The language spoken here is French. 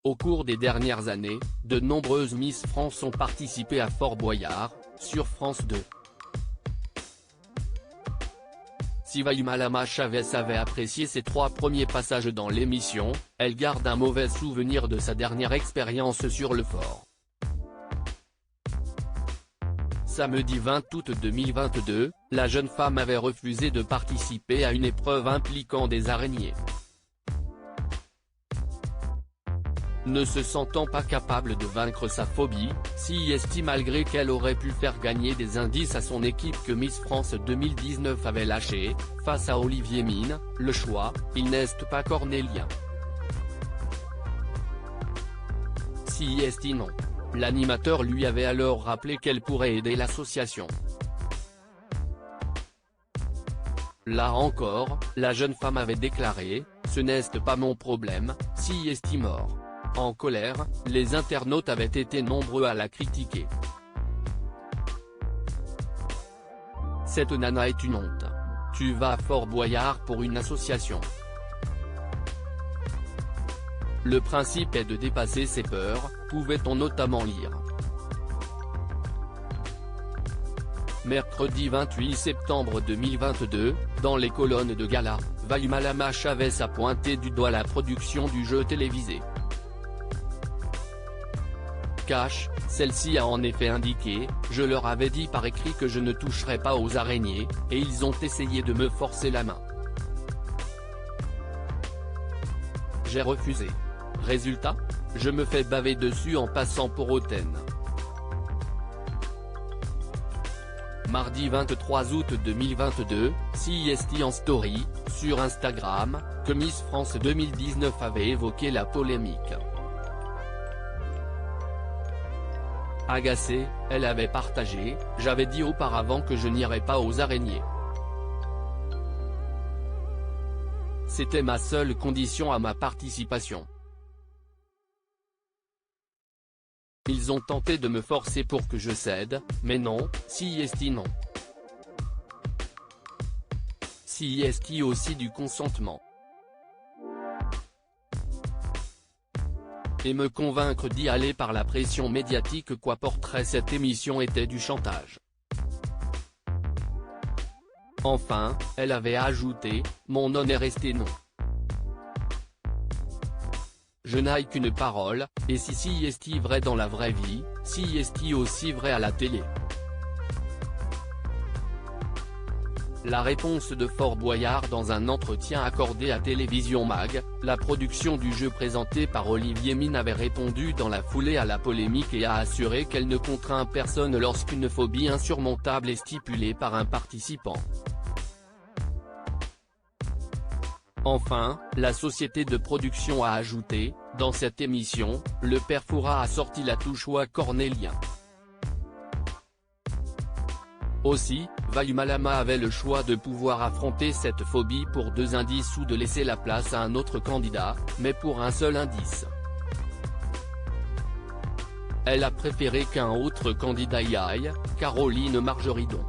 Au cours des dernières années, de nombreuses Miss France ont participé à Fort Boyard, sur France 2. Si Wayumalama Chavez avait apprécié ses 3 premiers passages dans l'émission, elle garde un mauvais souvenir de sa dernière expérience sur le fort. Samedi 20 août 2022, la jeune femme avait refusé de participer à une épreuve impliquant des araignées. Ne se sentant pas capable de vaincre sa phobie, CIST malgré qu'elle aurait pu faire gagner des indices à son équipe que Miss France 2019 avait lâché, face à Olivier Mine, le choix, il n'est pas cornélien. CIST non. L'animateur lui avait alors rappelé qu'elle pourrait aider l'association. Là encore, la jeune femme avait déclaré « Ce n'est pas mon problème, CIST mort ». En colère, les internautes avaient été nombreux à la critiquer. Cette nana est une honte. Tu vas à Fort Boyard pour une association. Le principe est de dépasser ses peurs, pouvait-on notamment lire. Mercredi 28 septembre 2022, dans les colonnes de Gala, Wayumalama Chavez a pointé du doigt la production du jeu télévisé. Cash, celle-ci a en effet indiqué « Je leur avais dit par écrit que je ne toucherais pas aux araignées, et ils ont essayé de me forcer la main. J'ai refusé. Résultat, je me fais baver dessus en passant pour hautaine. » Mardi 23 août 2022, CIST en story, sur Instagram, que Miss France 2019 avait évoqué la polémique. Agacée, elle avait partagé « J'avais dit auparavant que je n'irais pas aux araignées. C'était ma seule condition à ma participation. Ils ont tenté de me forcer pour que je cède, mais non, CIST non. CIST aussi du consentement. Et me convaincre d'y aller par la pression médiatique qu'apporterait cette émission était du chantage. » Enfin, elle avait ajouté « Mon nom est resté non. Je n'ai qu'une parole, et si CIST vrai dans la vraie vie, CIST aussi vrai à la télé. » La réponse de Fort Boyard dans un entretien accordé à Télévision Mag, la production du jeu présenté par Olivier Mine avait répondu dans la foulée à la polémique et a assuré qu'elle ne contraint personne lorsqu'une phobie insurmontable est stipulée par un participant. Enfin, la société de production a ajouté, dans cette émission, le père Fouras a sorti la touche oie cornélien. Aussi, Wayumalama avait le choix de pouvoir affronter cette phobie pour 2 indices ou de laisser la place à un autre candidat, mais pour un seul indice. Elle a préféré qu'un autre candidat y aille, Caroline Margeridon.